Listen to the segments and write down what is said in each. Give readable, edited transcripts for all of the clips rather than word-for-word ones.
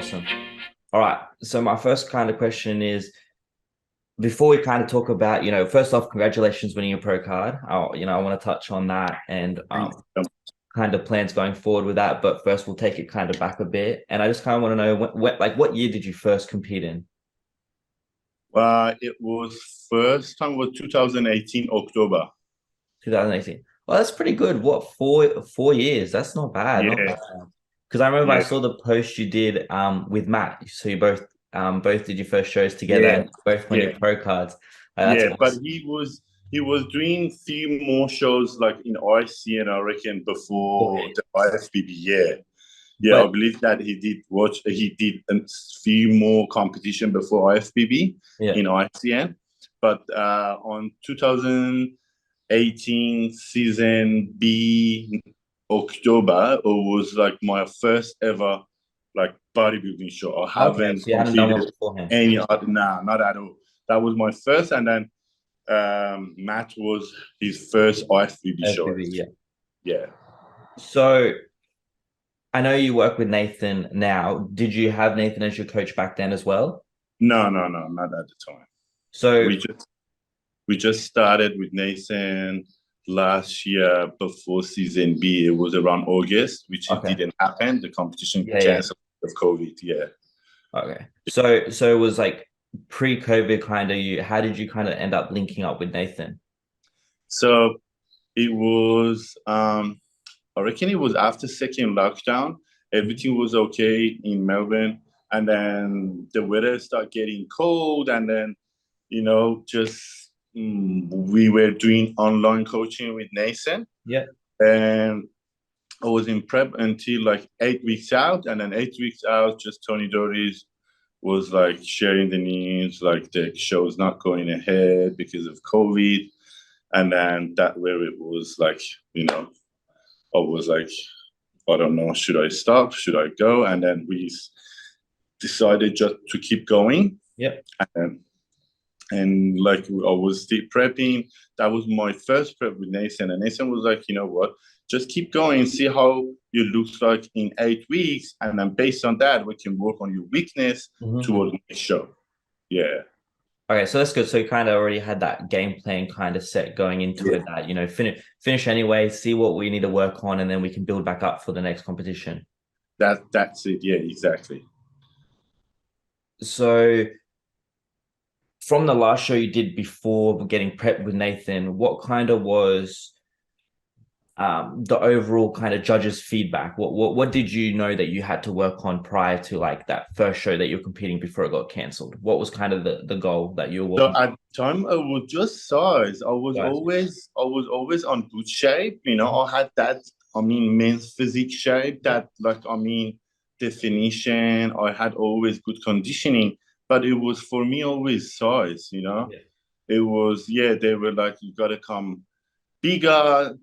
Awesome. All right. So my first kind of question is, before we kind of talk about, first off, congratulations winning your pro card. I want to touch on that and Thanks. kind of plans going forward with that. But first, we'll take it kind of back a bit. And I just kind of want to know what year did you first compete in? It was first time was 2018 October. 2018. Well, that's pretty good. What, 4 years? That's not bad. Not Yeah, bad. Because I remember I yeah, saw the post you did with Matt. So you both did your first shows together yeah, and both won your yeah, pro cards. That's yeah. But awesome. he was doing few more shows like in IC and I reckon before Okay. the IFBB. Yeah, yeah. I But believe that he did a few more competition before IFBB yeah. in ICN. But on 2018 season B October, it was like my first ever like bodybuilding show. I Okay. haven't So you hadn't done one competed beforehand. any other, nah, not at all. That was my first, and then Matt was his first IFBB show. FBB, yeah. Yeah. So I know you work with Nathan now. Did you have Nathan as your coach back then as well? No, no, no, not at the time. So We just we just started with Nathan last year before season B. It was around August, which it okay. didn't happen. The competition Yeah, yeah. canceled of COVID. Yeah. Okay. So it was like pre-COVID kind of you. How did you kind of end up linking up with Nathan? So it was I reckon it was after second lockdown. Everything was okay in Melbourne, and then the weather started getting cold, and then just we were doing online coaching with Nathan, Yeah. and I was in prep until like 8 weeks out, and then 8 weeks out, just Tony Doris was like sharing the news, like the show's not going ahead because of COVID, and then that where it was like, I was like, I don't know, should I stop? Should I go? And then we decided just to keep going. Yep. And, and like I was still prepping. That was my first prep with Nathan. And Nathan was like, you know what? Just keep going, see how you look like in 8 weeks. And then based on that, we can work on your weakness Mhm. toward the next show. Yeah. Okay, so that's good. So you kind of already had that game plan kind of set going into Yeah. it that, finish anyway, see what we need to work on, and then we can build back up for the next competition. That's it. Yeah, exactly. So from the last show you did before getting prepped with Nathan, what kind of was the overall kind of judges' feedback? What did you know that you had to work on prior to like that first show that you're competing before it got cancelled? What was kind of the goal that you were So working at the time, I was just size. towards? I was always on good shape. I had that. I mean, men's physique shape. Yeah. That, like, I mean, definition. I had always good conditioning, but it was for me always size. Yeah. It was, yeah. They were like, you gotta come bigger.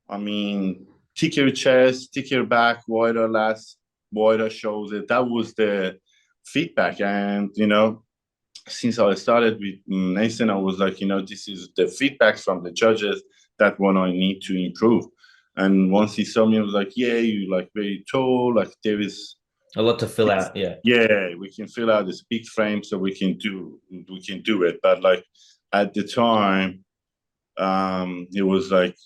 I mean, thicker chest, thicker back, wider lats, wider shoulders. That was the feedback, and since I started with Nathan, I was like, this is the feedback from the judges, that one I need to improve. And once he saw me, I was like, yeah, you like very tall, like there is, A lot to fill out. Yeah. yeah, we can fill out this big frame, so we can do it. But like at the time, it was like,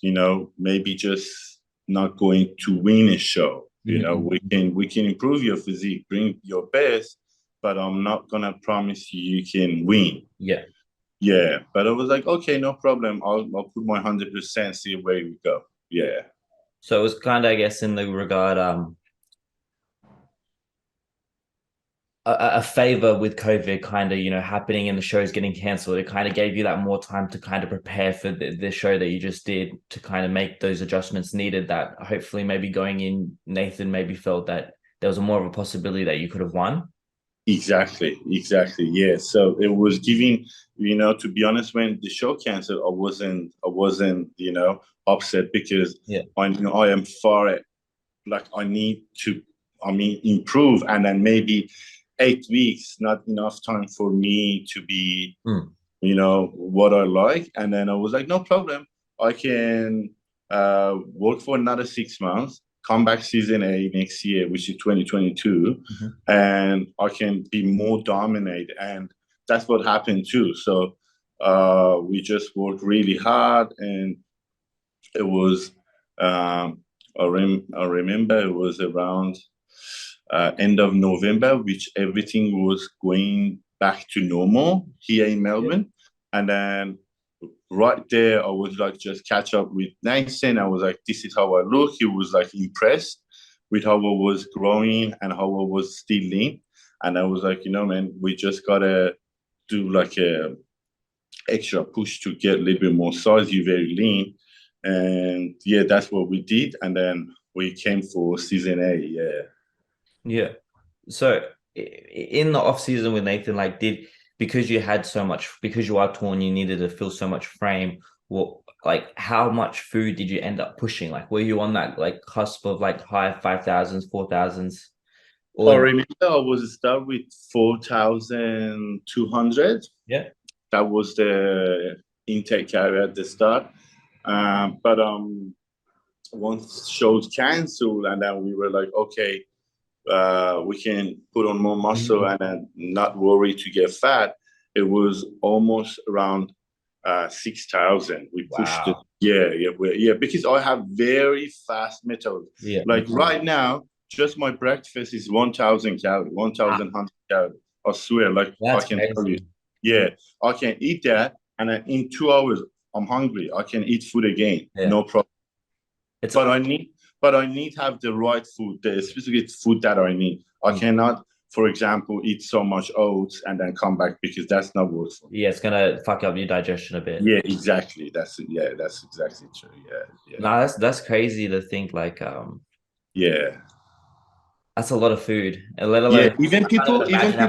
maybe just not going to win a show. Mhm. We can improve your physique, bring your best, but I'm not gonna promise you can win. Yeah. Yeah, but I was like, okay, no problem. I'll put my 100%, see where we go. Yeah, So it was kind of, I guess, in the regard, a favor with COVID kind of, happening and the shows getting canceled. It kind of gave you that more time to kind of prepare for the show that you just did to kind of make those adjustments needed that hopefully maybe going in, Nathan maybe felt that there was more of a possibility that you could have won. exactly, exactly. Yeah. So it was giving, to be honest, when the show canceled, I wasn't upset because Yeah. I am far, like I need to, I mean, improve, and then maybe 8 weeks not enough time for me to be, Mm. what I like. And then I was like, no problem, I can work for another 6 months, come back season A next year, which is 2022, Mhm. and I can be more dominant. And that's what happened too. So we just worked really hard, and it was, I remember it was around end of November, which everything was going back to normal here in Yeah. Melbourne. And then right there, I was like, just catch up with Nathan. I was like, this is how I look. He was like impressed with how I was growing and how I was still lean. And I was like, man, we just gotta do like a extra push to get a little bit more size. You're very lean. And yeah, that's what we did. And then we came for season A. Yeah. Yeah. So in the off season with Nathan, like because you had so much, because you are torn, you needed to fill so much frame. What, like how much food did you end up pushing? Like were you on that like cusp of like high 5,000s, 4,000s? I Or remember I was start with 4,200. yeah. That was the intake area at the start. But once shows canceled, and then we were like, okay, we can put on more muscle Mhm. and then not worry to get fat. It was almost around 6,000. We pushed it. Wow. Yeah, because I have very fast metals. Yeah. Like right now, just my breakfast is 1,000 calories, Ah, 1,100 calories. I swear, like I that's can tell you, crazy. yeah, I can eat that, and then in 2 hours, I'm hungry. I can eat food again, Yeah. no problem. It's But I need to have the right food, the specific food that I need. I mm, cannot, for example, eat so much oats and then come back because that's not worth for me. yeah, it's gonna fuck up your digestion a bit. Yeah, exactly. That's exactly true. No, that's crazy to think like Yeah. that's a lot of food. And let Yeah. alone I can't even Even imagine having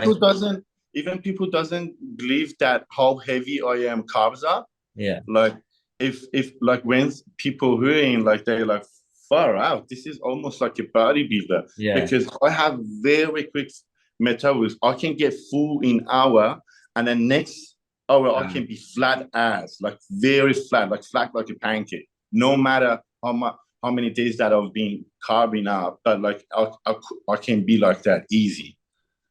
people doesn't believe that how heavy I am carbs are. yeah, Like if like when people hearing like they're like far out, this is almost like a bodybuilder yeah. because I have very quick metabolism. I can get full in hour, and then next hour I can be flat ass, like very flat, like flat like a pancake. No matter how many days that I've been carving up, but like I can be like that easy.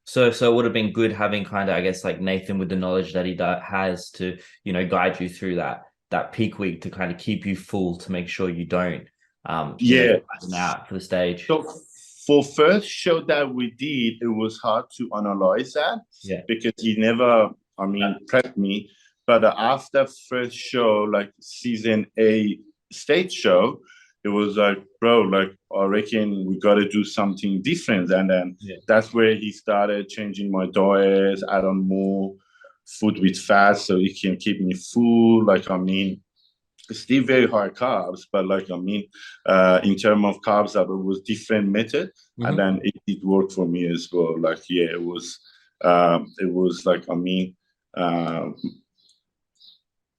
So it would have been good having kind of, I guess, like Nathan with the knowledge that has to, guide you through that peak week to kind of keep you full to make sure you don't, Yeah. flatten out for the stage. So for first show that we did, it was hard to analyze that Yeah. because he never, I Yeah. mean, prepped me. But after first show, like season A stage show, it was like, bro, like I reckon we got to do something different. And then Yeah. that's where he started changing my diet, add on more food with fat so it can keep me full. Like I mean, still very high carbs, but like I mean, in terms of carbs, that was different method, and Hmm. then it worked for me as well. Like yeah, it was like I mean, um,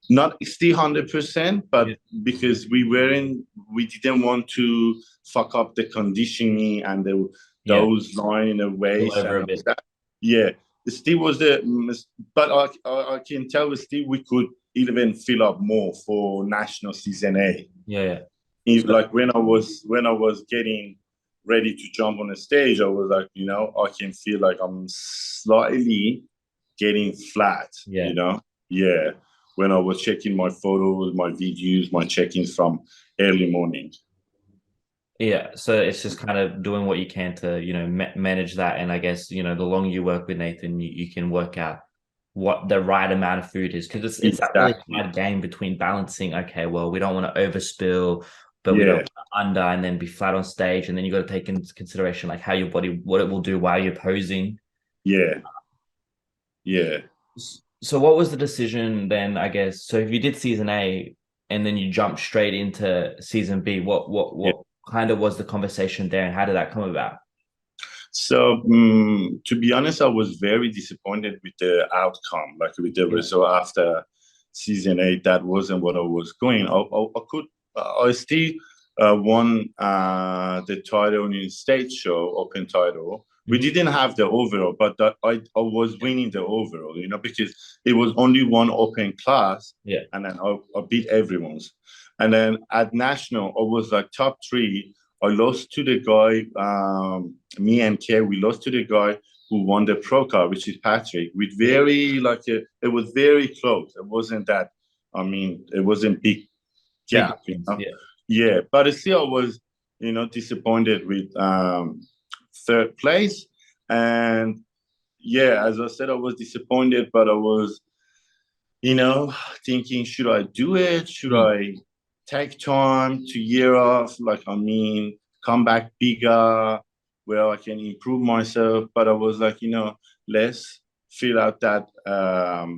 not still 100%, Yeah. but because we didn't want to fuck up the conditioning and Yeah. those line in the All waist over and a all bit. that. Yeah, still was but I can tell still we could even fill up more for national season A. Yeah. Yeah. Like when I was getting ready to jump on the stage, I was like, I can feel like I'm slightly getting flat, Yeah. Yeah. When I was checking my photos, my videos, my check-ins from early morning. Yeah, so it's just kind of doing what you can to, manage that. And I guess, the longer you work with Nathan, you can work out what the right amount of food is because it's that really Exactly. hard game between balancing. Okay, well, we don't want to overspill, but we don't Yeah. want to under and then be flat on stage. And then you got to take into consideration like how your body, what it will do while you're posing. Yeah. Yeah. So what was the decision then, I guess? So if you did season A and then you jumped straight into season B, Yeah. what kind of was the conversation there and how did that come about? So, to be honest, I was very disappointed with the outcome, like with the Yeah. result after season eight. That wasn't what I was going. I still won the title in stage show, open title. We Mhm. didn't have the overall, but I was winning the overall, because it was only one open class, Yeah. and then I beat everyone's. And then at national, I was like top three. I lost to the guy, me and Kay, we lost to the guy who won the pro card, which is Patrick, with very, it was very close. It wasn't that, I mean, it wasn't big Big gap, you difference, know? yeah. Yeah, but still I was, disappointed with third place. And yeah, as I said, I was disappointed, but I was, thinking, should I do it? Should I take time to year off? Like, I mean, come back bigger where I can improve myself. But I was like, let's fill out that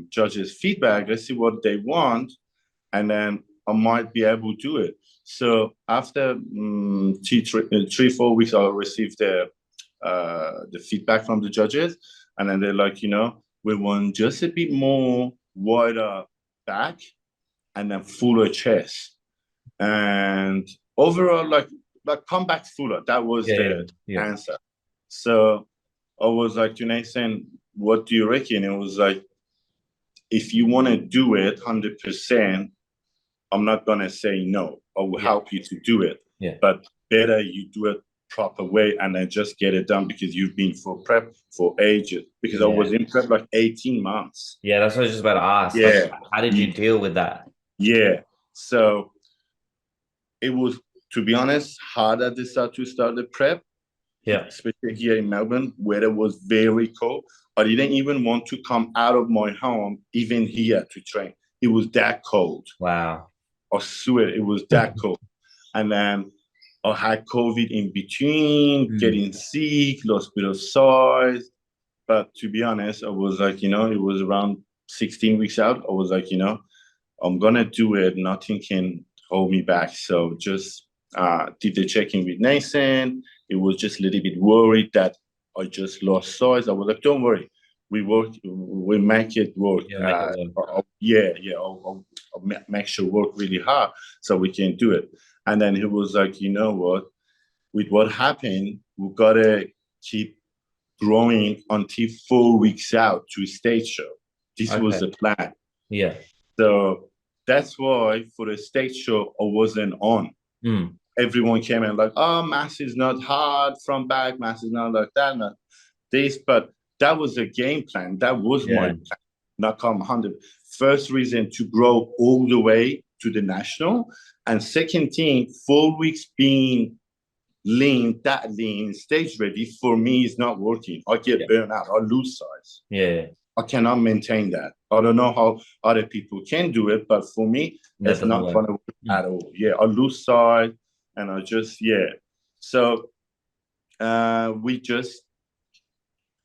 judges' feedback. Let's see what they want. And then I might be able to do it. So after 3, 4 weeks, I received the feedback from the judges. And then they're like, we want just a bit more wider back and then fuller chest. And overall, like come back fuller. That was the answer. So I was like to Nathan, what do you reckon? It was like, if you want to do it 100%, I'm not going to say no. I will help you to do it. Yeah. But better you do it proper way and then just get it done because you've been for prep for ages. Because I was in prep like 18 months. Yeah, that's what I was just about to ask. Yeah. Like, how did you deal with that? Yeah. So it was, to be honest, hard at the start to start the prep. Yeah. Especially here in Melbourne, where it was very cold. I didn't even want to come out of my home, even here to train. It was that cold. Wow. I swear it was that cold. And then I had COVID in between, getting sick, lost a bit of size. But to be honest, I was like, it was around 16 weeks out. I was like, I'm going to do it. Nothing can hold me back. So just did the check-in with Nathan. It was just a little bit worried that I just lost size. I was like, don't worry. We make it work. I'll make sure work really hard so we can do it. And then he was like, you know what? With what happened, we got to keep growing until 4 weeks out to a stage show. This was the plan. Yeah. So that's why for the stage show, I wasn't on. Everyone came in like, oh, mass is not hard from back, mass is not like that, not this. But that was a game plan. That was my plan. Not come 100. First reason to grow all the way to the national. And second thing, 4 weeks being lean, stage ready, for me is not working. I get burnt out. I lose size. Yeah. I cannot maintain that. I don't know how other people can do it, but for me, it's not going to work at all. Yeah, I lose size and I just, So we just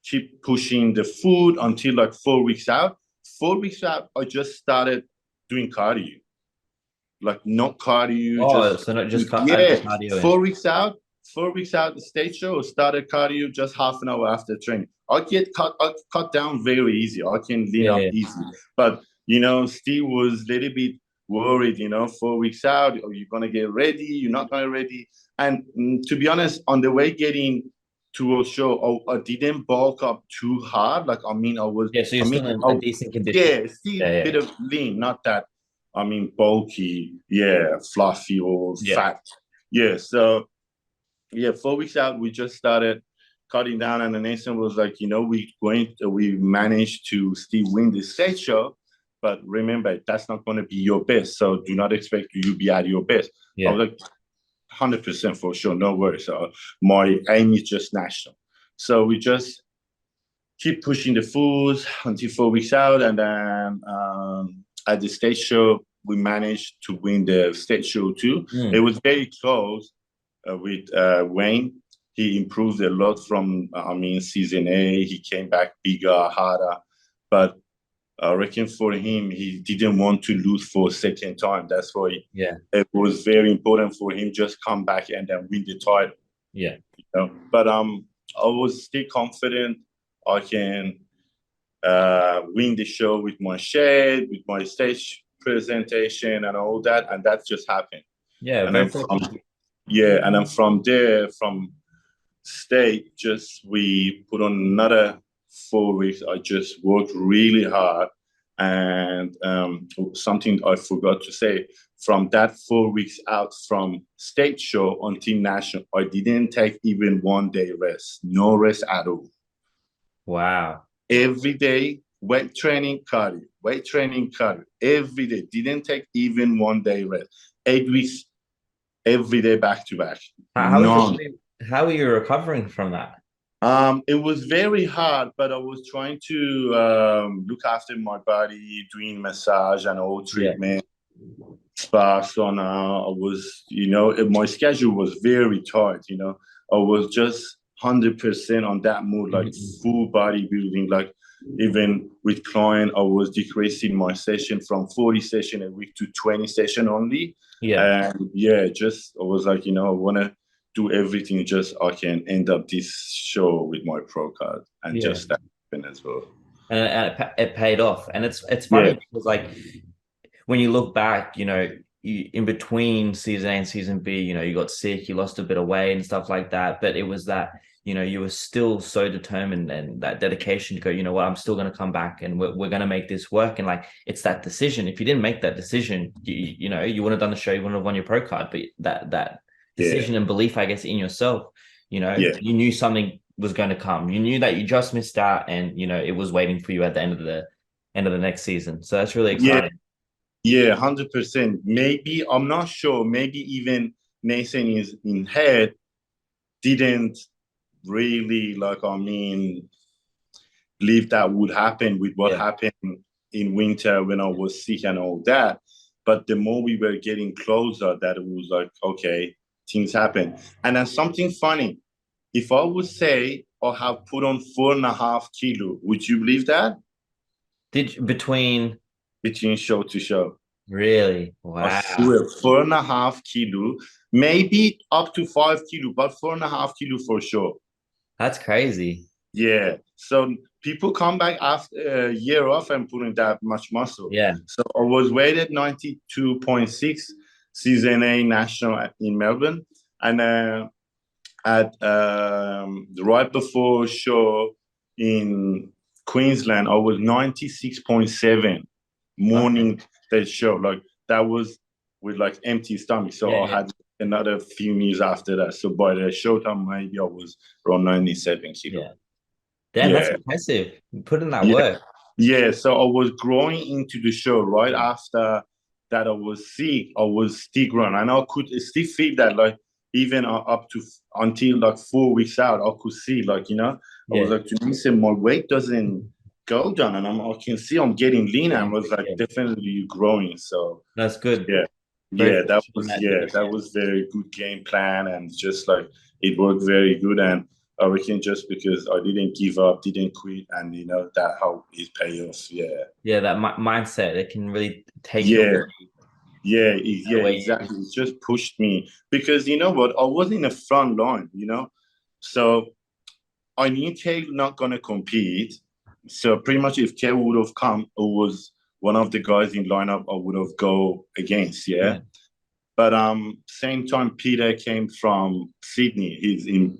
keep pushing the food until like 4 weeks out. 4 weeks out, I just started doing cardio. Like not cardio. Oh, so not just cardio. 4 weeks out. 4 weeks out the stage show, started cardio just half an hour after training. I cut down very easy. I can lean up easy. But, Steve was a little bit worried, 4 weeks out, are you going to get ready? You're not going to ready. And to be honest, on the way getting to a show, I didn't bulk up too hard. Like, I was... Yeah, so you're still in a decent condition. Yeah, still a bit of lean, not that, bulky, fluffy or fat. Yeah, so... 4 weeks out, we just started cutting down, and the Nathan was like, we managed to still win the stage show, but remember, that's not going to be your best, so do not expect you to be at your best. I was like, 100% for sure, no worries. So my aim is just national. So we just keep pushing the foods until 4 weeks out, and then at the stage show, we managed to win the stage show too. It was very close. With Wayne, he improved a lot from, season A. He came back bigger, harder. But I reckon for him, he didn't want to lose for a second time. That's why it was very important for him just come back and then win the title. Yeah. But I was still confident I can win the show with my shed, with my stage presentation and all that. And that just happened. Yeah. And then from there, from state, we put on another 4 weeks. I just worked really hard And something I forgot to say, from that 4 weeks out from state show until national, I didn't take even 1 day rest, no rest at all. Wow. Every day, weight training, cardio, weight training, cardio, every day. Didn't take even 1 day rest. 8 weeks, every day, back to back. How was None. how are you recovering from that? It was very hard, but I was trying to look after my body, doing massage and all treatment, spa, sauna. I was, my schedule was very tight. I was just 100% on that mood, like full bodybuilding. Like even with client, I was decreasing my session from 40 session a week to 20 session only. Yeah. And just I was like, I want to do everything just I can end up this show with my pro card, and Yeah. just that happened as well. And it paid off. And it's Yeah, funny because like when you look back, in between season A and season B, you got sick, you lost a bit of weight and stuff like that. But it was that, you were still so determined and that dedication to go, you know what, I'm still going to come back and we're going to make this work. And like, it's that decision. If you didn't make that decision, you wouldn't have done the show, you wouldn't have won your pro card. But that decision and belief, I guess, in yourself, you knew something was going to come. You knew that you just missed out and, it was waiting for you at the end of the next season. So that's really exciting. Yeah, 100%. Maybe, I'm not sure, maybe even Nathan is in head didn't really, believe that would happen with what happened in winter when I was sick and all that. But the more we were getting closer, that it was like, okay, things happen. And then something funny, if I would say I have put on 4.5 kilos, would you believe that? Between show to show. Really? I Wow. swear, 4.5 kilos, maybe up to 5 kilos, but 4.5 kilos for sure. That's crazy. Yeah. So people come back after a year off and putting that much muscle. Yeah. So I was weighted 92.6 season A national in Melbourne. And at right before show in Queensland, I was 96.7 morning that show. Like that was with like empty stomach. So I had another few meals after that. So by the showtime, maybe I was around 97 kilos. Yeah. Damn, that's impressive. Put in that work. Yeah, so I was growing into the show right after that. I was sick. I was still growing, and I could still feel that, like even up to until like 4 weeks out, I could see, like I was like, listen, my weight doesn't go down, and I can see I'm getting leaner. I was like, definitely you're growing. So that's good. That was very good game plan, and just like it worked very good. And I reckon just because I didn't give up, didn't quit, and that how it paid off. That mindset, it can really take exactly. It just pushed me because you know what, I was in the front line, so I knew Kay not gonna compete. So pretty much, if Kay would have come, it was one of the guys in lineup I would have go against. But same time, Peter came from Sydney. He's in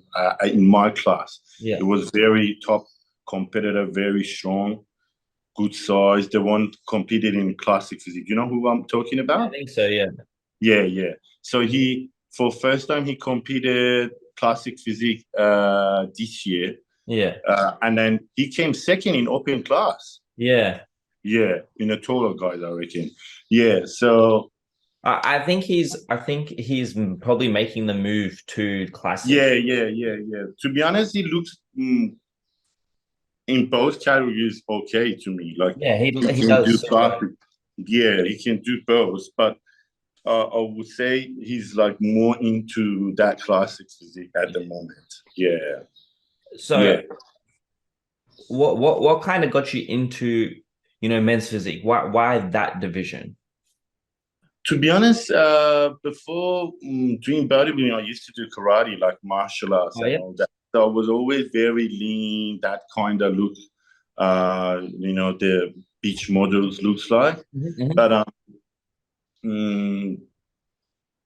my class. It was very top competitor, very strong, good size. The one competed in classic physique. You know who I'm talking about? I think so. Yeah. So for first time he competed classic physique this year. And then he came second in open class. In a taller guys, I reckon. So. I think he's probably making the move to classic. Yeah. To be honest, he looks in both categories okay to me. Like he can does do so classic. He can do both, but I would say he's like more into that classic physique at the moment. So what kind of got you into men's physique? Why that division? To be honest, before doing bodybuilding, I used to do karate, like martial arts and all that. So I was always very lean, that kind of look, the beach models looks like. But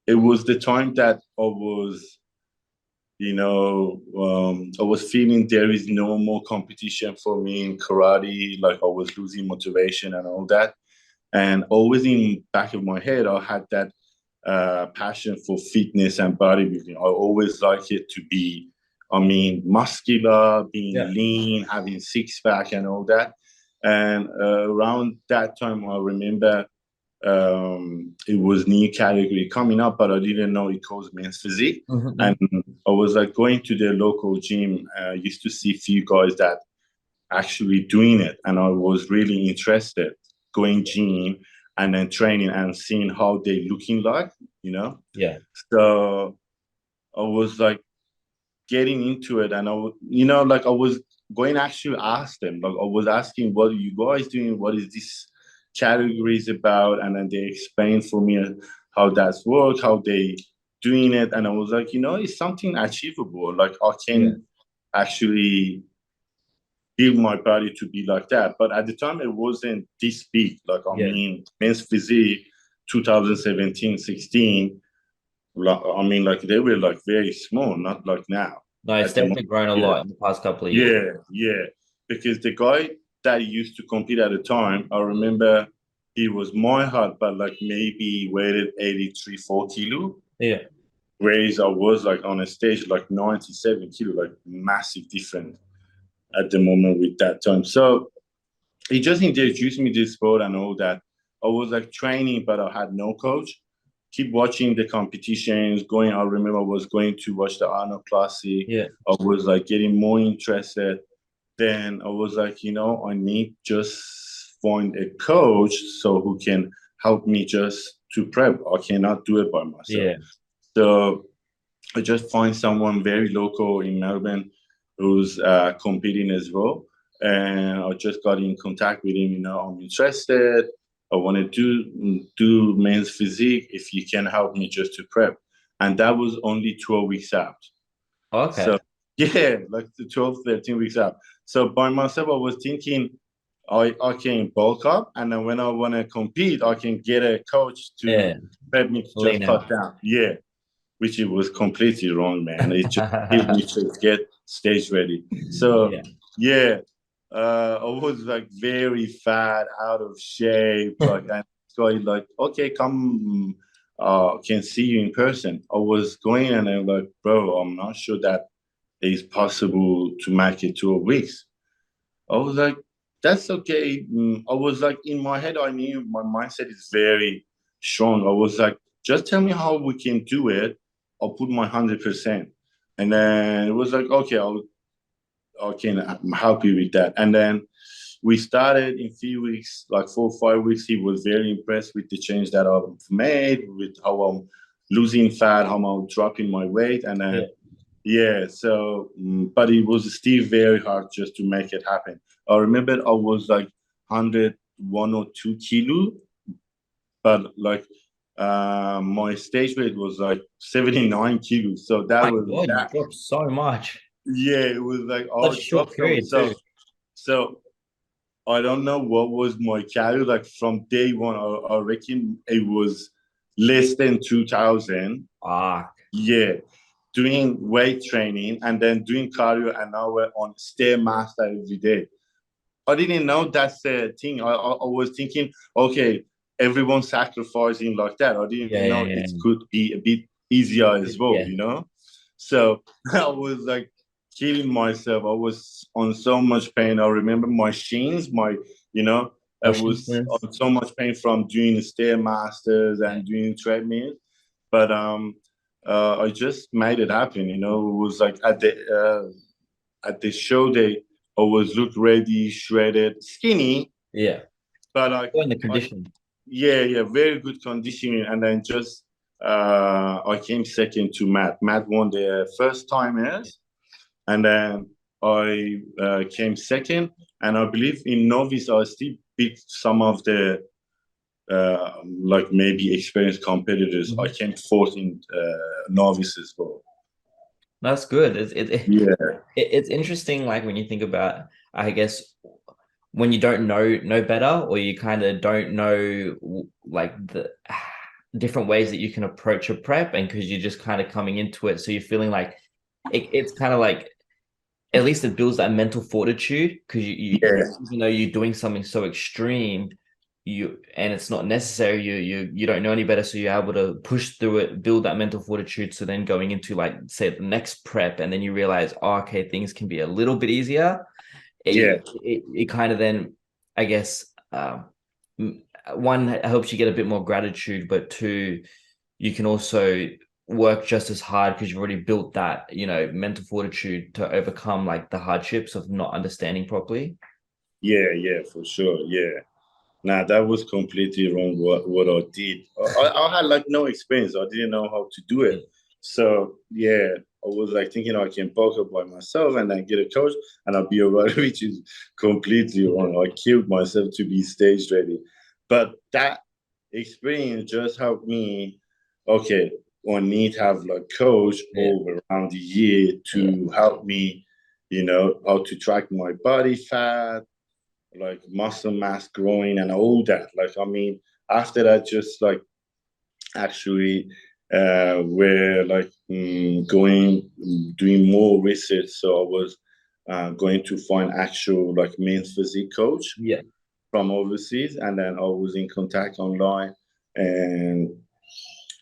it was the time that I was, I was feeling there is no more competition for me in karate. Like I was losing motivation and all that. And always in back of my head, I had that passion for fitness and bodybuilding. I always like it to be, muscular, being Yeah. lean, having six pack and all that. And around that time, I remember it was new category coming up, but I didn't know it calls men's physique. Mm-hmm. And I was like going to the local gym. Used to see a few guys that actually doing it, and I was really interested going gym and then training and seeing how they looking like. Yeah. So I was like getting into it, and I was going to actually ask them, like I was asking, what are you guys doing? What is this categories about? And then they explained for me how that's work, how they doing it, and I was like, it's something achievable. Like I Yeah. can actually build my body to be like that. But at the time, it wasn't this big. Like, Yeah. men's physique, 2017, 16, like they were like very small, not like now No, it's at the definitely moment. grown a Yeah, lot in the past couple of years. yeah, yeah. Because the guy that used to compete at the time, I remember he was my height, but like maybe weighted 83, 4 kilo. Yeah. Whereas I was like on a stage like 97 kilo, like massive difference at the moment with that time. So he just introduced me to this sport and all that. I was like training, but I had no coach. Keep watching the competitions, going. I remember I was going to watch the Arnold Classic. Yeah. I was like getting more interested. Then I was like, I need just find a coach so who can help me just to prep. I cannot do it by myself. Yeah. So I just find someone very local in Melbourne who's competing as well. And I just got in contact with him. I'm interested. I want to do men's physique. If you can help me just to prep, and that was only 12 weeks out. Okay. So yeah, like the 12, 13 weeks out. So by myself, I was thinking I can bulk up, and then when I want to compete, I can get a coach to Yeah. prep me to just Lean cut out. down. Yeah, which it was completely wrong, man. It just helped me to get stage ready. So Yeah. yeah, I was like very fat, out of shape, like and so I like, okay, come, can see you in person. I was going and I'm like, bro, I'm not sure that it's possible to make it 2 weeks. I was like, that's okay. I was like, in my head, I knew my mindset is very strong. I was like, just tell me how we can do it. I'll put my 100%. And then it was like, okay, I'm happy with that. And then we started in a few weeks, like 4 or 5 weeks. He was very impressed with the change that I've made, with how I'm losing fat, how I'm dropping my weight. And then Yeah. yeah, so, but it was still very hard just to make it happen. I remember I was like 101 or 2 kilo, but like my stage weight was like 79 kilos. So that My was God, you that. dropped so much. Yeah, it was like Such all a short dropped them. period too. So I don't know what was my calorie. Like from day one, I reckon it was less than 2,000. Ah, Yeah, doing weight training and then doing cardio an hour on Stairmaster every day. I didn't know that's the thing. I was thinking, okay, everyone's sacrificing like that. I didn't yeah, yeah, know yeah. it could be a bit easier as well, Yeah. So I was like killing myself. I was on so much pain. I remember my shins, I Motion was sickness. on so much pain from doing Stairmasters Yeah. and doing treadmill. But I just made it happen. It was like at the show day, I was look ready, shredded, skinny, Yeah. but like You're in the I, condition. yeah, yeah, very good conditioning. And then just I came second to Matt. Matt won the first timers, and then I came second. And I believe in novice, I still beat some of the like maybe experienced competitors. I Mhm. came fourth in novice as well. That's good. Yeah, It's interesting, like when you think about, I guess, when you don't know better, or you kind of don't know like the different ways that you can approach a prep, and because you're just kind of coming into it, so you're feeling like it's kind of like at least it builds that mental fortitude because Yeah, even though you're doing something so extreme, and it's not necessary, you don't know any better, so you're able to push through it, build that mental fortitude. So then going into like say the next prep, and then you realize, oh, okay, things can be a little bit easier. yeah, It kind of then, I guess, one helps you get a bit more gratitude, but two, you can also work just as hard because you've already built that, mental fortitude to overcome like the hardships of not understanding properly. yeah, for sure. Yeah. Nah, that was completely wrong what I did. I had like no experience. I didn't know how to do it. Yeah. So yeah, I was like thinking I can bulk up by myself and then get a coach and I'll be alright, which is completely wrong. I killed myself to be stage ready. But that experience just helped me, okay, I need to have like coach Yeah. all around the year Yeah. to help me, how to track my body fat, like muscle mass growing and all that. Like, I mean, after that, just like actually, we're like doing more research. So I was going to find actual like men's physique coach Yeah. from overseas, and then I was in contact online, and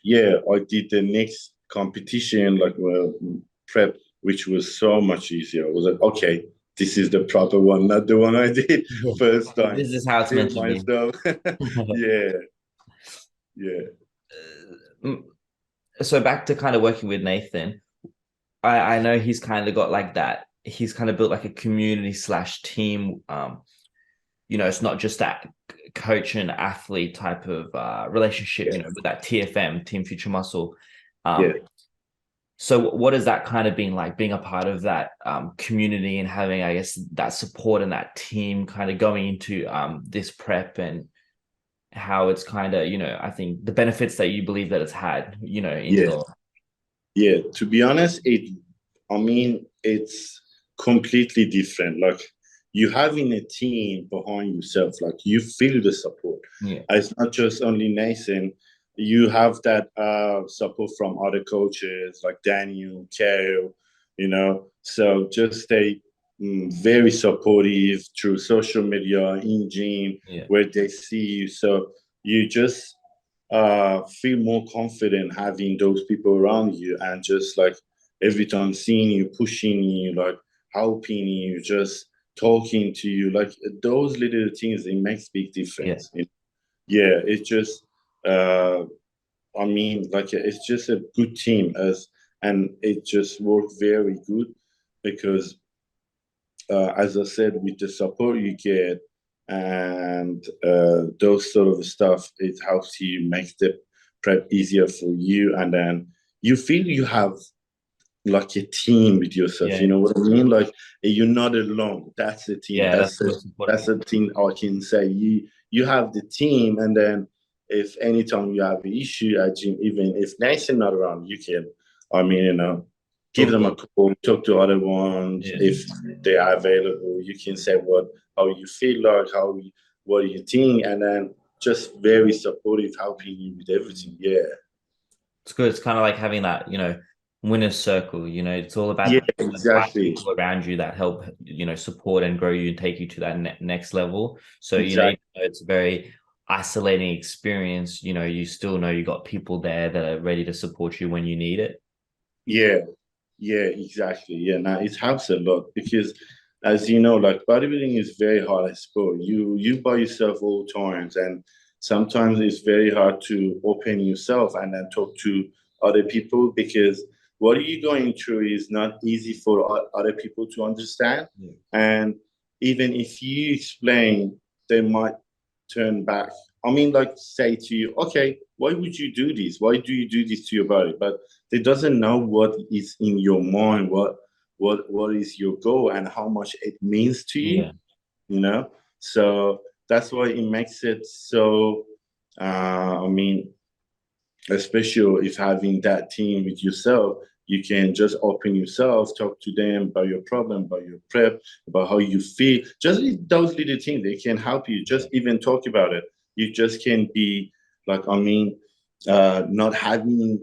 yeah, I did the next competition like prep, which was so much easier. I was like, okay, this is the proper one, not the one I did Yeah. first time. This is how it's meant Killed to be. myself. Yeah, yeah, Mm, so back to kind of working with Nathan, I know he's kind of got like that. He's kind of built like a community slash team. It's not just that coach and athlete type of relationship. yeah, With that TFM, Team Future Muscle. yeah. Um, so what has that kind of been like, being a part of that community and having, I guess, that support and that team kind of going into this prep, and how it's kind of, I think the benefits that you believe that it's had, in Yeah, your. yeah. To be honest, I mean, it's completely different. Like you having a team behind yourself, like you feel the support. Yeah. It's not just only Nathan. You have that support from other coaches like Daniel, Kale, So just stay very supportive through social media, in gym, Yeah. where they see you. So you just feel more confident having those people around you and just like every time seeing you, pushing you, like helping you, just talking to you, like those little things, it makes big Yeah. difference. Yeah, it's just, uh, I mean, like it's just a good team and it just worked very good because as I said, with the support you get and those sort of stuff, it helps you make the prep easier for you. And then you feel you have like a team with yourself. Yeah. You know what I mean? Like you're not alone. That's the team. Yeah, that's the most important That's thing. the thing I can say. You have the team, and then if anytime you have an issue at gym, even if Nathan not around, you can. I mean, give Talk them to a call, talk to other ones Yeah. if they are available. You can say how you feel like, what do you think, and then just very supportive, helping you with everything. Yeah, It's good. It's kind of like having that, winner's circle. It's all yeah, about the right exactly, people around you that help, support and grow you and take you to that next level. So, even exactly. though it's a very isolating experience, you still know you got people there that are ready to support you when you need it. Yeah, yeah, exactly. Yeah, now it helps a lot because, as you know, like bodybuilding is very hard sport. You by yourself all times, and sometimes it's very hard to open yourself and then talk to other people because what you're going through is not easy for other people to understand. Yeah. And even if you explain, they might turn back. I mean, like say to you, okay, why would you do this? Why do you do this to your body? But they doesn't know what is in your mind, what is your goal and how much it means to you, Yeah. you know? So that's why it makes it so I mean, especially if having that team with yourself, you can just open yourself, talk to them about your problem, about your prep, about how you feel. Just those little things, they can help you. Just even talk about it. You just can be like, I mean, not having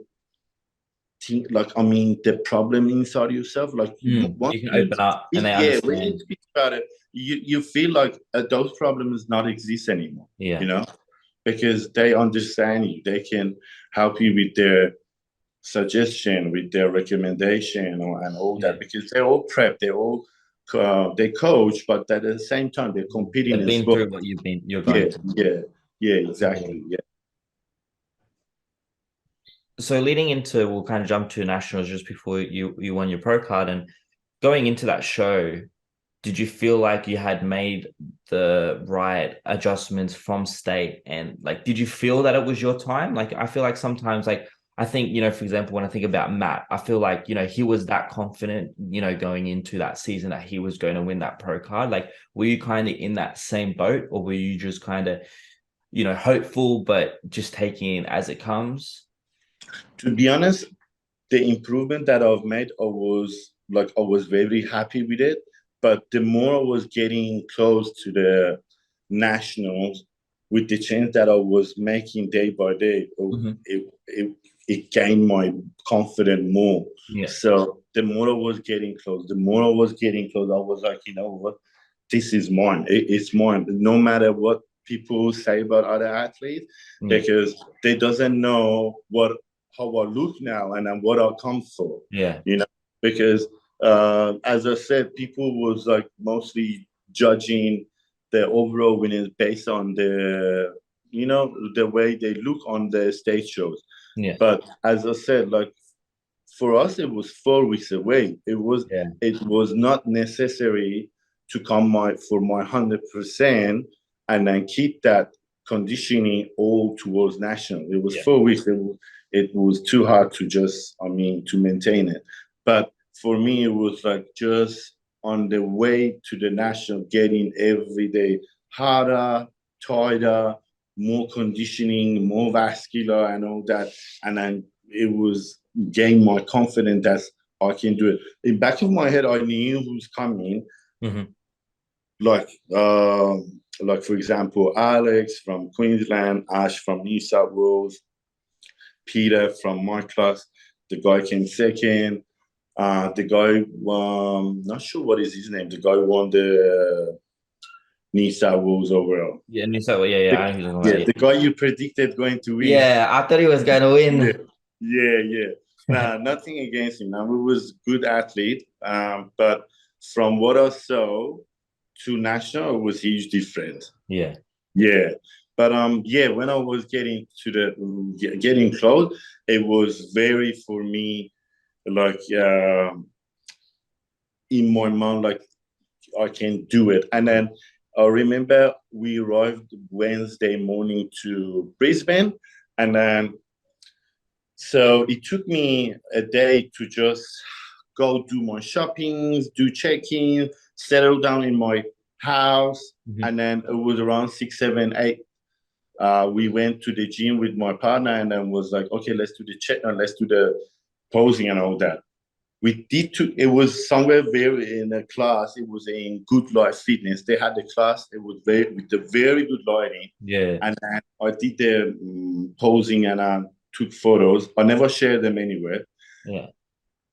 think, like, I mean, the problem inside yourself, like, once You can you open up and speak, they yeah, when you understand. speak about it, you feel like those problems not exist anymore, Yeah. you know, because they understand you. They can help you with their suggestion, with their recommendation, and all Yeah. that, because they're all prep, they're all they coach, but at the same time they're competing They've in been sport. through what you're Yeah, going through. yeah, yeah, Yeah. exactly. Yeah. So leading into, we'll kind of jump to nationals just before you won your pro card, and going into that show, did you feel like you had made the right adjustments from state? And like, did you feel that it was your time? Like, I feel like sometimes, like, I think, for example, when I think about Matt, I feel like, he was that confident, going into that season that he was going to win that pro card. Like, were you kind of in that same boat, or were you just kind of, hopeful, but just taking it as it comes? To be honest, the improvement that I've made, I was very happy with it. But the more I was getting close to the nationals, with the change that I was making day by day, Mhm. it gained my confidence more. Yeah. So the more I was getting close, I was like, you know what, this is mine. It's mine. No matter what people say about other athletes, Yeah. because they doesn't know how I look now and then what I come for, Yeah. you know, because as I said, people was like mostly judging the overall winners based on the way they look on the stage shows. Yeah. But as I said, like for us, it was 4 weeks away. Yeah. It was not necessary to come for my 100% and then keep that conditioning all towards national. It was Yeah. 4 weeks. It was too hard to just, I mean, to maintain it. But for me, it was like just on the way to the national, getting every day harder, tighter, more conditioning, more vascular, and all that. And then it was gain my confidence that I can do it. In the back of my head, I knew who's coming. Mhm. Like, like for example, Alex from Queensland, Ash from New South Wales, Peter from my class. The guy came second. The guy, not sure what is his name. The guy won the New South Wales overall. Yeah. And so, yeah, yeah. I know who you're talking about. Yeah, Yeah. the guy you predicted going to win. Yeah. I thought he was going to Yeah, win. yeah. Nah, nothing against him. Now he was good athlete, but from what I saw to national, it was huge difference. Yeah. Yeah, but yeah, when I was getting close, it was very for me like in my mind like I can do it, and then. I remember we arrived Wednesday morning to Brisbane, and then so it took me a day to just go do my shopping, do check-in, settle down in my house. Mhm. And then it was around 6, 7, 8. We went to the gym with my partner and then was like, okay, let's do the check, let's do the posing and all that. It was somewhere very in a class. It was in Good Life Fitness. They had the class. It was with the very good lighting. Yeah. And then I did the posing and I took photos. I never shared them anywhere. Yeah.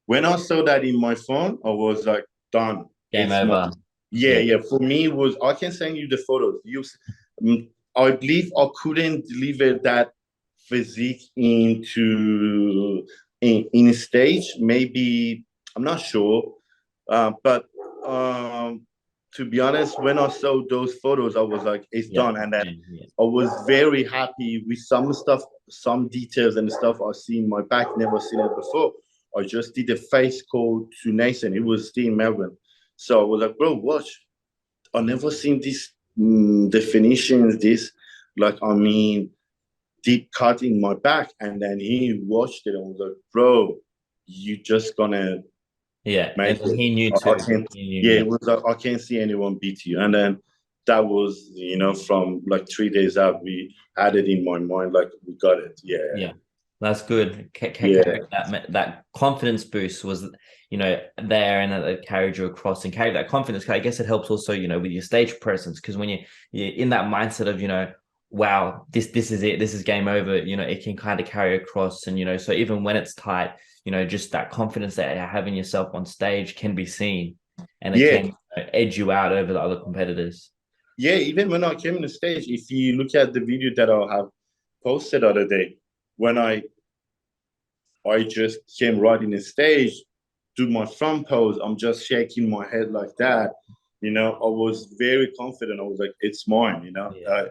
When I saw that in my phone, I was like, done. Game It's my over. yeah, Yeah. yeah. For me, it was I can send you the photos. I believe I couldn't deliver that physique in a stage. Maybe I'm not sure, but to be honest, when I saw those photos, I was like, it's Yeah. done. And then Yeah. I was very happy with some stuff, some details and stuff I see in my back, never seen it before. I just did a face call to Nathan. It was still in Melbourne. So I was like, bro, watch. I never seen this definitions, this, like, I mean, deep cut in my back. And then he watched it and was like, bro, you just gonna Yeah. And make then it. he knew I too. can't, He knew. yeah, Yeah. it was like, I can't see anyone beat you. And then that was, from like 3 days out, we had it in my mind, like, we got it. Yeah. Yeah. That's good. Yeah. Carried that confidence boost was, there, and that carried you across and carried that confidence. I guess it helps also, with your stage presence, because when you're in that mindset of, wow, this is it, this is game over, it can kind of carry across. And so even when it's tight, just that confidence that you have in yourself on stage can be seen, and it Yeah, can edge you out over the other competitors. yeah. Even when I came on the stage, if you look at the video that I have posted the other day, when I just came right in the stage, do my front pose. I'm just shaking my head like that. I was very confident. I was like, it's mine, Yeah.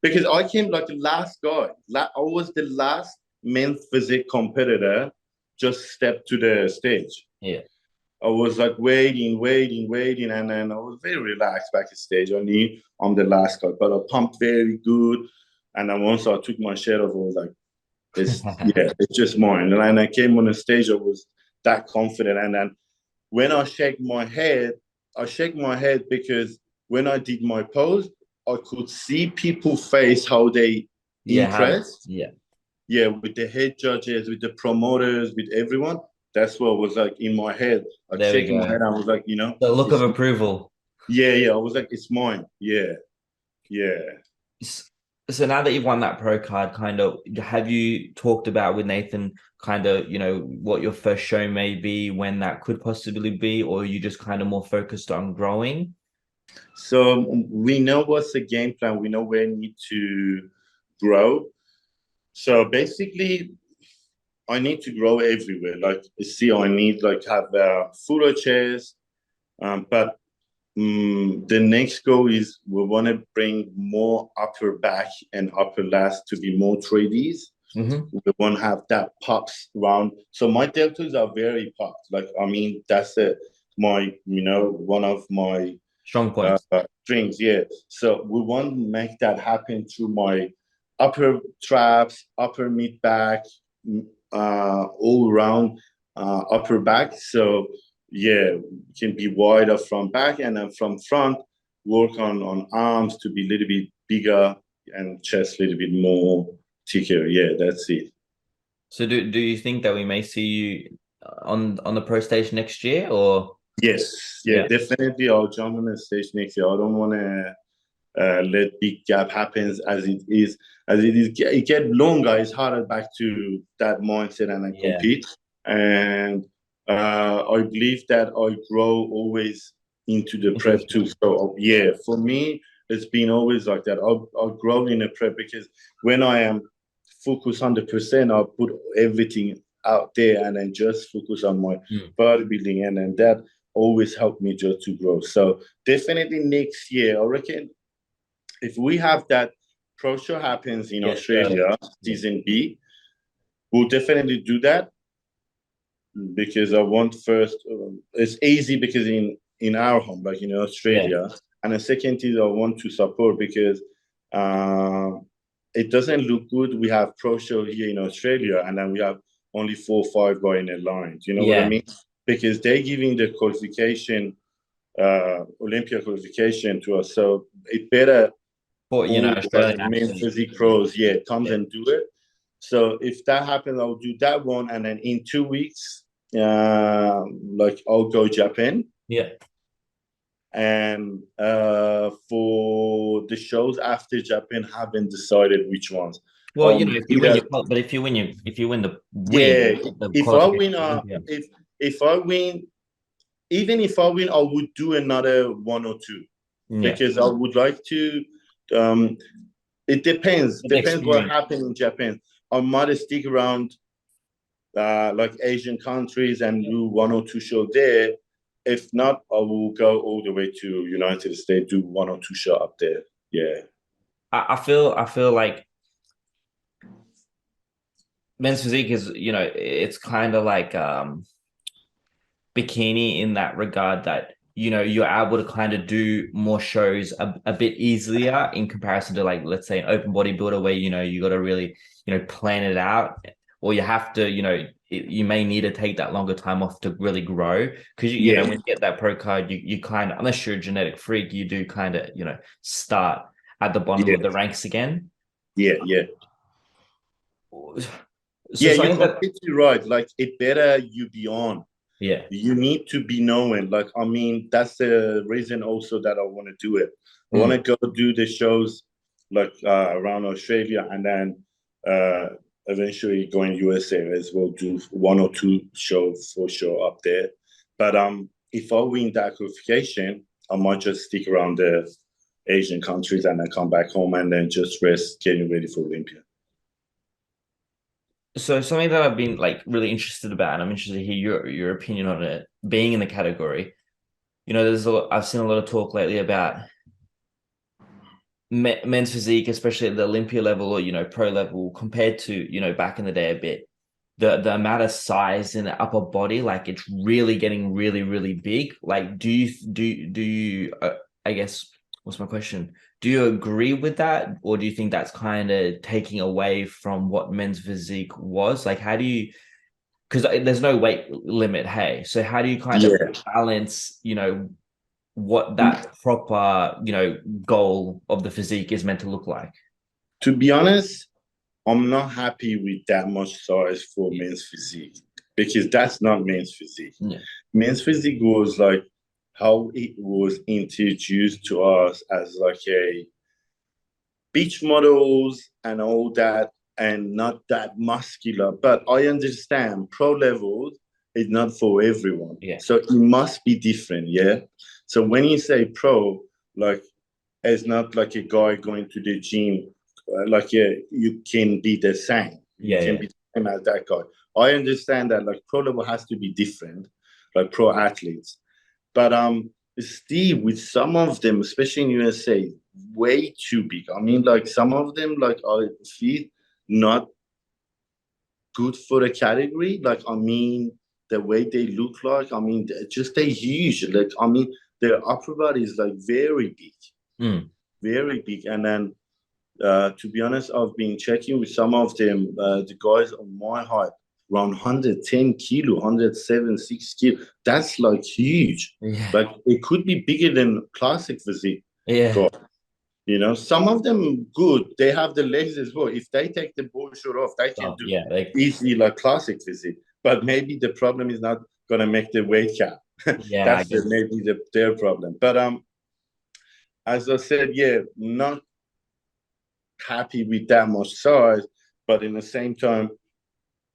because I came like the last guy. I was the last men's physique competitor just stepped to the stage. Yeah. I was like waiting, and then I was very relaxed backstage. I knew I'm the last guy, but I pumped very good. And then once I took my shirt off, I was like, it's just mine. And then I came on the stage, I was that confident. And then when I shake my head because when I did my pose, I could see people face how they Yeah. impressed. Yeah. Yeah, with the head judges, with the promoters, with everyone. That's what was like in my head. Like There we shaking my go. head, I was like, The look of it's approval. yeah. I was like, it's mine. Yeah, yeah. So now that you've won that pro card, kind of, have you talked about with Nathan kind of, what your first show may be, when that could possibly be, or are you just kind of more focused on growing? So we know what's the game plan. We know where we need to grow. So basically, I need to grow everywhere. Like, see, I need like have fuller chairs, but the next goal is we want to bring more upper back and upper lats to be more 3Ds. Mm-hmm. We want to have that pops round. So my deltoids are very popped. Like, I mean, that's one of my Strong points. strings. Yeah. So we want to make that happen through my upper traps, upper mid back, all around upper back. So yeah, it can be wider from back, and then from front, work on arms to be a little bit bigger and chest a little bit more thicker. Yeah, that's it. So do you think that we may see you on the pro stage next year, or Yes, yeah, yeah, definitely. I'll jump on the stage next year. I don't want to let big gap happens as it is. It get longer. It's harder back to that mindset and then yeah, compete. And I believe that I grow always into the into the prep too. sport? So yeah, for me, it's been always like that. I'll grow in the prep because when I am focused 100%, I'll put everything out there and then just focus on my Mm. bodybuilding, and then that always helped me just to grow. So definitely next year, I reckon if we have that pro show happens in Yeah, Australia, yeah, season B, we'll definitely do that because I want first. It's easy because in our home, like in yeah. Australia, and the second is I want to support because uh, it doesn't look good. We have pro show here in Australia, and then we have only 4 or 5 guys in a line. Do you know what I Yeah. mean? Because they're giving the qualification, Olympia qualification to us, so it better For all Australian main athletes. physique pros, yeah, comes Yeah. and do it. So if that happens, I'll do that one, and then in 2 weeks, like I'll go Japan, Yeah. and for the shows after Japan, haven't decided which ones. Well, if you win Either, your but if you win yeah, the if I qualification win, for Olympia. if I win, even if I win, I would do another one or two Yeah. because I would like to. Um, It depends. The Depends what experience. happened in Japan. I might stick around like Asian countries and do one or two shows there. If not, I will go all the way to United States, do one or two shows up there. Yeah. I feel like men's physique is, it's kind of like bikini in that regard, that you're able to kind of do more shows a bit easier in comparison to, like, let's say an open bodybuilder where you got to really plan it out, or you have to you may need to take that longer time off to really grow, because Yeah. when you get that pro card, you kind of, unless you're a genetic freak, you do kind of start at the bottom Yeah. of the ranks again. Yeah. Yeah. So Yeah. You're something that, completely right. Like it better you be on. yeah. You need to be knowing. Like, I mean, that's the reason also that I want to do it. I want Mm. to go do the shows like around Australia, and then eventually going USA as well, do 1 or 2 shows for sure up there. But if I win that qualification, I might just stick around the Asian countries and then come back home and then just rest, getting ready for Olympia. So something that I've been like really interested about, and I'm interested to hear your opinion on it, being in the category. You know, I've seen a lot of talk lately about men's physique, especially at the Olympia level or, you know, pro level, compared to, you know, back in the day a bit. The amount of size in the upper body, like it's really getting really, really big. Like, I guess, what's my question? Do you agree with that? Or do you think that's kind of taking away from what men's physique was? Like, how do you, because there's no weight limit, hey. So how do you kind of Yeah. balance, you know, what that proper, you know, goal of the physique is meant to look like? To be honest, I'm not happy with that much size for men's physique because that's not men's physique. Yeah. Men's physique was like how it was introduced to us as like a beach models and all that, and not that muscular. But I understand pro levels is not for everyone. Yeah. So it must be different, yeah? So when you say pro, like it's not like a guy going to the gym, like yeah, you can be the same. You Yeah. can be the same as that guy. I understand that like pro level has to be different, like pro athletes. But Steve, with some of them, especially in USA, way too big. I mean, like some of them, like I feel not good for the category. Like I mean, the way they look like, I mean, just they're huge. Like I mean, their upper body is like very big, very big. And then, to be honest, I've been checking with some of them, the guys on my height, around 110 kilo, 107, 6 kilo. That's like huge. Yeah. Like it could be bigger than classic physique. Yeah. God. You know, some of them good. They have the legs as well. If they take the bullshit off, they can Oh, do yeah. Like, easily like classic physique. But maybe the problem is not gonna make the weight cap. yeah, I That's guess. maybe their problem. But as I said, yeah, not happy with that much size, but in the same time,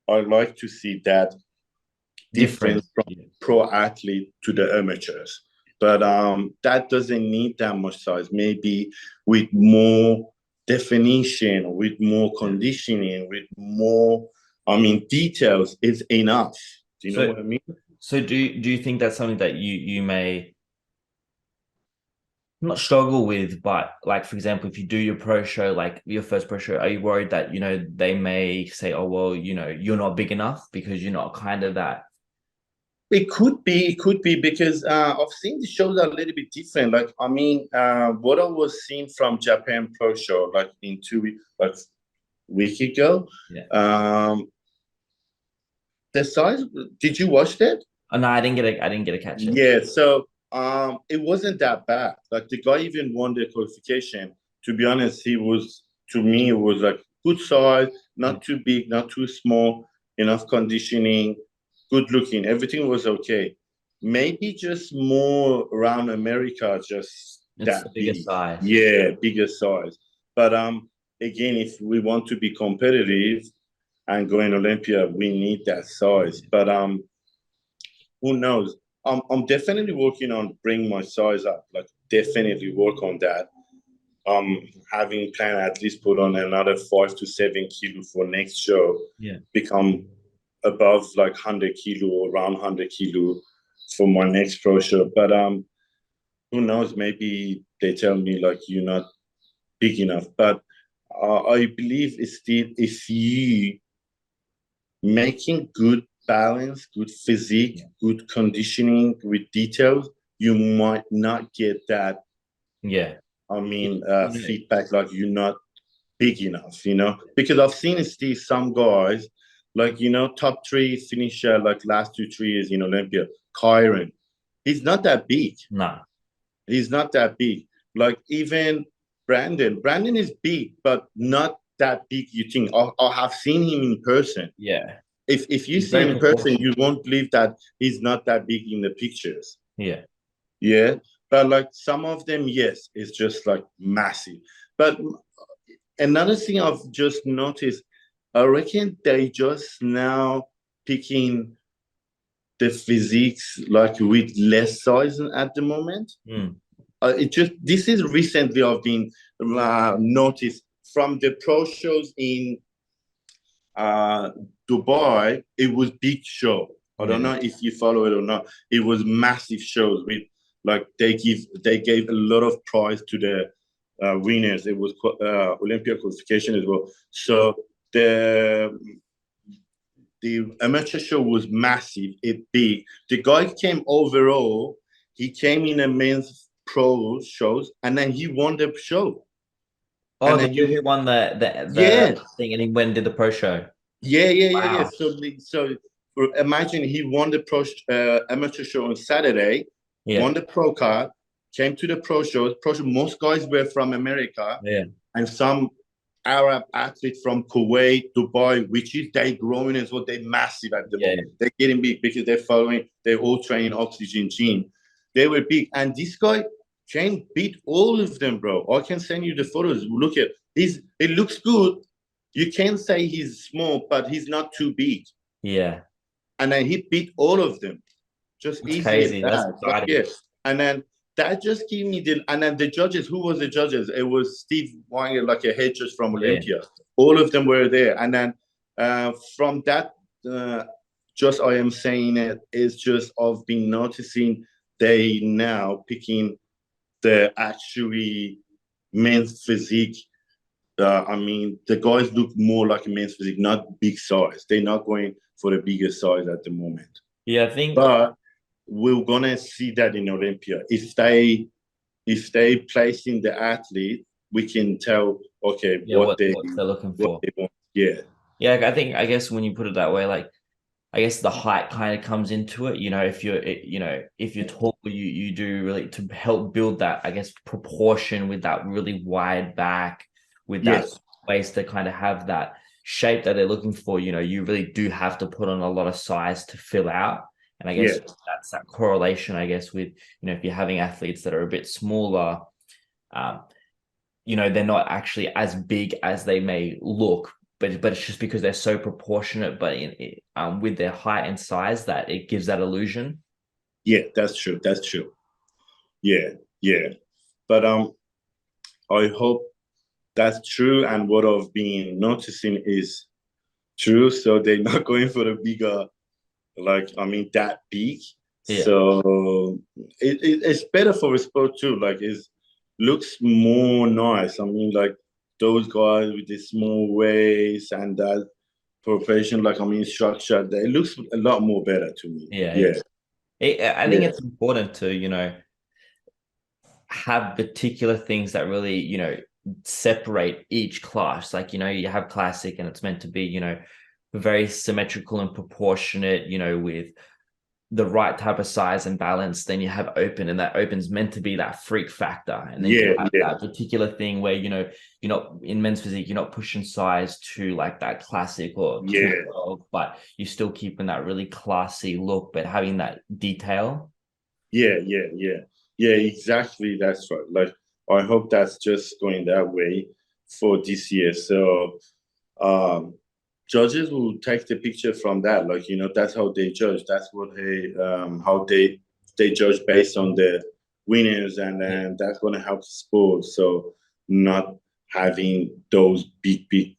I like to see that Different. difference from pro athlete to the amateurs. But that doesn't need that much size. Maybe with more definition, with more conditioning, with more, I mean, details is enough. Do you know So, what I mean? so do you think that's something that you may not struggle with, but like for example, if you do your pro show, like your first pro show, are you worried that, you know, they may say, oh well, you know, you're not big enough because you're not kind of that? It could be because I've seen the shows are a little bit different. Like, I mean, what I was seeing from Japan Pro Show, like in 2 weeks, like week ago, Yeah. the size. Did you watch that? Oh, no, I didn't get a catch it. Yeah. So it wasn't that bad. Like the guy even won the qualification. To be honest, he was to me it was like good size, not too big, not too small, enough conditioning, good looking. Everything was okay. Maybe just more around America, just It's that the bigger big. size. Yeah, bigger size. But again, if we want to be competitive and go in Olympia, we need that size. But who knows? I'm definitely working on bring my size up. Like definitely work on that. Having planned at least put on another 5 to 7 kilo for next show. Yeah. Become above like 100 kilo or around 100 kilo for my next pro show. But who knows? Maybe they tell me like you're not big enough. But I believe it's still if you making good balance, good physique, good conditioning with details, you might not get that. Yeah. I mean, You know, feedback like you're not big enough, you know, because I've seen Steve some guys like top three finisher like last 2 3 years in Olympia. Kyron, he's not that big. nah. He's not that big. Like even Brandon is big, but not that big. You think I have seen him in person. Yeah. If you It's see him very in person, proportional. you won't believe that he's not that big in the pictures. Yeah. Yeah. But like some of them, yes, it's just like massive. But another thing I've just noticed, I reckon they just now picking the physiques like with less size at the moment. Mm. It just this is recently I've been noticed from the pro shows in uh, Dubai. It was big show. I don't Yeah. know if you follow it or not. It was massive shows with like they gave a lot of prize to the winners. It was Olympic qualification as well. So the the amateur show was massive, it big. The guy came overall. He came in a men's pro shows, and then he won the show. Oh, And the then dude you, who won the yeah, thing, and he went and did the pro show. yeah. Wow. So imagine he won the pro amateur show on Saturday, Yeah. won the pro card, came to the pro shows. Pro show, most guys were from America, Yeah. and some Arab athletes from Kuwait, Dubai, which is they growing as well. They're massive at the Yeah. moment. They're getting big because they're following. They all train oxygen gym. They were big, and this guy can beat all of them, bro. I can send you the photos. Look at he's. It looks good. You can say he's small, but he's not too big. Yeah. And then he beat all of them, just That's easy as crazy. That's that. Like exciting. yeah, and then that just gave me the and then the judges. Who was the judges? It was Steve Wanger, like a head judge from Yeah. Olympia. All of them were there, and then from that, just I am saying it is just I've been noticing they now picking the actually men's physique. I mean, the guys look more like a men's physique, not big size. They're not going for the bigger size at the moment. Yeah, I think But we're gonna see that in Olympia. If they placing the athlete, we can tell okay yeah, what they're looking what for. they want. Yeah, Yeah, I guess when you put it that way, like I guess the height kind of comes into it. If you're tall, you do really to help build that, I guess, proportion with that really wide back, with that yes, waist to kind of have that shape that they're looking for. You really do have to put on a lot of size to fill out. And I guess yes, that's that correlation, I guess, with, if you're having athletes that are a bit smaller, um, they're not actually as big as they may look, but it's just because they're so proportionate, but with their height and size, that it gives that illusion. yeah. That's true. That's true. Yeah, yeah. But I hope that's true. And what I've been noticing is true. So they're not going for the bigger, like I mean, that big. Yeah, So it's better for a sport too. Like it looks more nice. I mean, like those guys with the small waist and that profession, like I mean, structure. It looks a lot more better to me. yeah. Yeah, I think yeah, it's important to have particular things that really separate each class. Like you have classic, and it's meant to be very symmetrical and proportionate. With the right type of size and balance. Then you have open, and that open's meant to be that freak factor. And then you yeah, have yeah, that particular thing where you're not in men's physique, you're not pushing size to like that classic or yeah, 212, but you're still keeping that really classy look, but having that detail. yeah. Exactly. That's right. Like I hope that's just going that way for this year. So um judges will take the picture from that. Like, that's how they judge. That's what how they judge based on the winners, and Yeah, then that's gonna help the sport. So not having those big,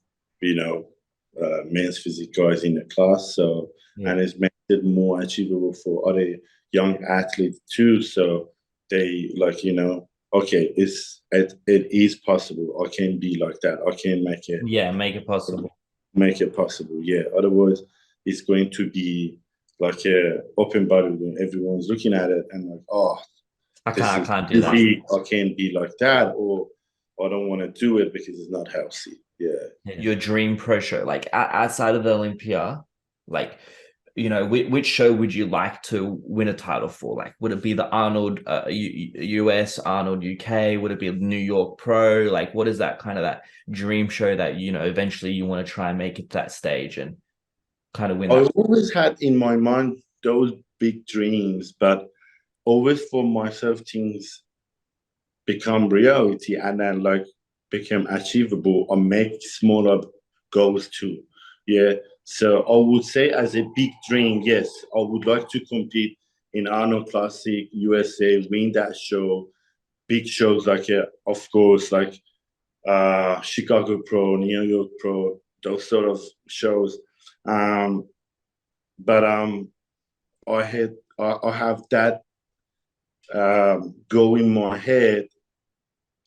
men's physique guys in the class. So yeah, and it's made it more achievable for other young athletes too. So they like, okay, it is possible. I can be like that. I can yeah. Make it possible. make it possible. Yeah. Otherwise, it's going to be like a open body when everyone's looking at it and like, oh, this I is can't do too that. big. I can't be like that, or I don't want to do it because it's not healthy. Yeah. Your dream pro show, like outside of the Olympia, like which show would you like to win a title for? Like, would it be the Arnold US, Arnold UK? Would it be New York Pro? Like, what is that kind of that dream show that eventually you want to try and make it to that stage and kind of win I that? always had in my mind those big dreams, but always for myself things become reality, and then like become achievable or make smaller goals too. Yeah. So I would say as a big dream, yes, I would like to compete in Arnold Classic, USA, win that show, big shows like, of course, like Chicago Pro, New York Pro, those sort of shows. Um, but I have that go in my head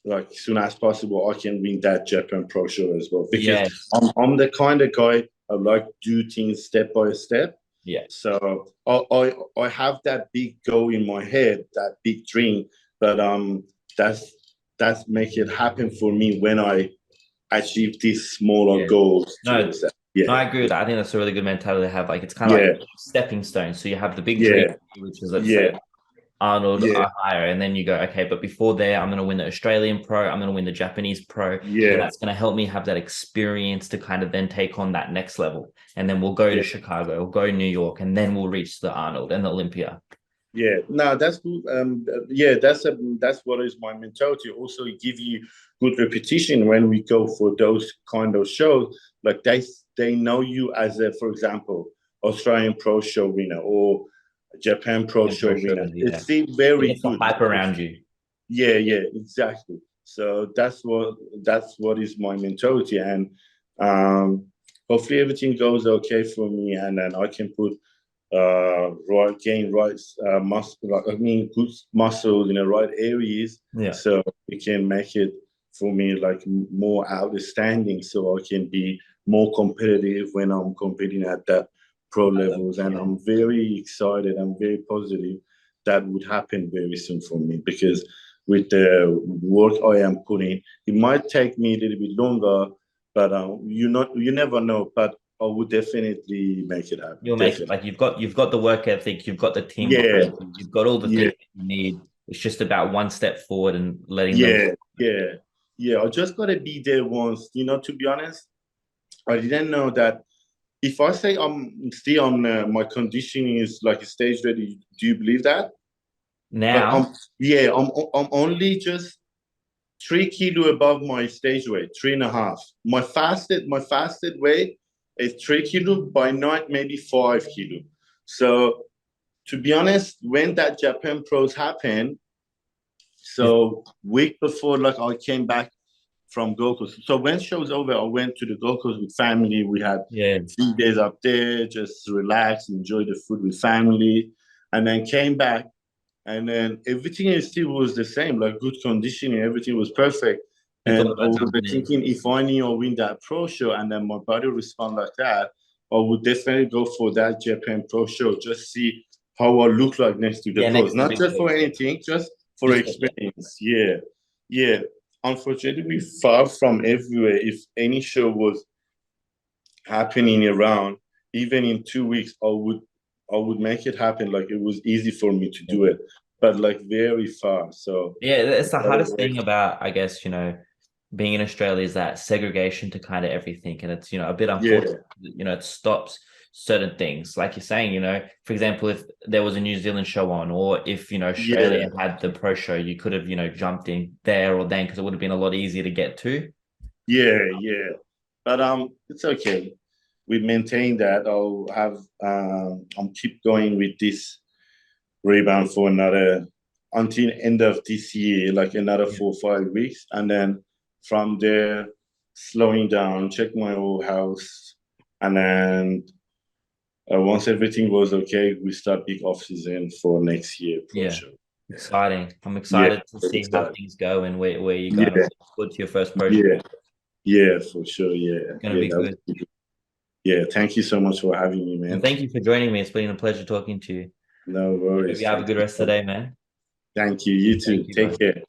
like as soon as possible. I can win that Japan Pro show as well because Yes. I'm the kind of guy I like do things step by step. Yeah. So I have that big goal in my head, that big dream, but that's make it happen for me when I achieve these smaller Yeah. goals No, towards that. no, Yeah, I agree with that. I think that's a really good mentality to have. Like it's kind of like yeah, stepping stones. So you have the big dream, yeah, which is let's say yeah, Arnold yeah, higher, and then you go, okay, but before there, I'm going to win the Australian Pro, I'm going to win the Japanese Pro, and yeah, that's going to help me have that experience to kind of then take on that next level. And then we'll go to yeah. Chicago, we'll go to New York, and then we'll reach the Arnold and the Olympia. Yeah, no, that's good. That's what is my mentality. Also, it give you good repetition when we go for those kind of shows. Like they know you as a, for example, Australian Pro Show winner or Japan Pro And Pro Show Show, winner. yeah. It's still It very gets the good. hype around you. Yeah, yeah, exactly. So that's what is my mentality, and um, hopefully everything goes okay for me, and then I can put right gain right muscle. I mean, good muscle in the right areas, Yeah. so it can make it for me like more outstanding, so I can be more competitive when I'm competing at that pro levels. And Yeah. I'm very excited. I'm very positive that would happen very soon for me because with the work I am putting, it might take me a little bit longer, but you never know. But I would definitely make it happen. You'll make it Definitely. like you've got the work ethic, you've got the team Yeah, behind you, you've got all the yeah, things that you need. It's just about one step forward and letting them. yeah, yeah, yeah. I just gotta be there once. To be honest, I didn't know that if I say I'm still on my conditioning is like a stage ready. Do you believe that? But Now, I'm only just 3 kilo above my stage weight, 3.5. My fasted weight is 3 kilo by night, maybe 5 kilo. So to be honest, when that Japan pros happened, is so week before, like I came back from Gold Coast. So when show's over, I went to the Gold Coast with family. We had yeah, 3 days up there, just relax, enjoy the food with family, and then came back. And then everything is still was the same, like good conditioning, everything was perfect. you thought And I about was jumping in. thinking if I knew I win that pro show and then my body respond like that, I would definitely go for that Japan pro show, just see how I look like next to the Yeah, pros. next to the Not big just for boys. Yeah. anything, just for Just yeah. experience. Yeah. Yeah. Unfortunately, far from everywhere. If any show was happening around, even in 2 weeks, I would make it happen. Like it was easy for me to do it, but like very far. So Yeah, it's the gotta hardest wait. thing about, I guess, being in Australia is that segregation to kind of everything. And it's, a bit unfortunate, Yeah, it stops certain things. Like you're saying, for example, if there was a New Zealand show on, or if, Australia yeah, had the pro show, you could have, jumped in there or then because it would have been a lot easier to get to. yeah. But it's okay. We maintain that. I'm keep going with this rebound for another until end of this year, like another Yeah. 4 or 5 weeks, and then from there slowing down, check my old house, and then once everything was okay, we start big off season for next year pro Yeah. show. Exciting. I'm Yeah, excited to see how exactly. things go and where you're going to Yeah, put to your first pro show. yeah, yeah, for sure. Yeah, Going to yeah, be good. yeah. Thank you so much for having me, And man. thank you for joining me. It's been a pleasure talking to you. No I hope worries. you have a Thank good you rest so of the much. day, man. Thank you. You Thank too. you, Take bro. care.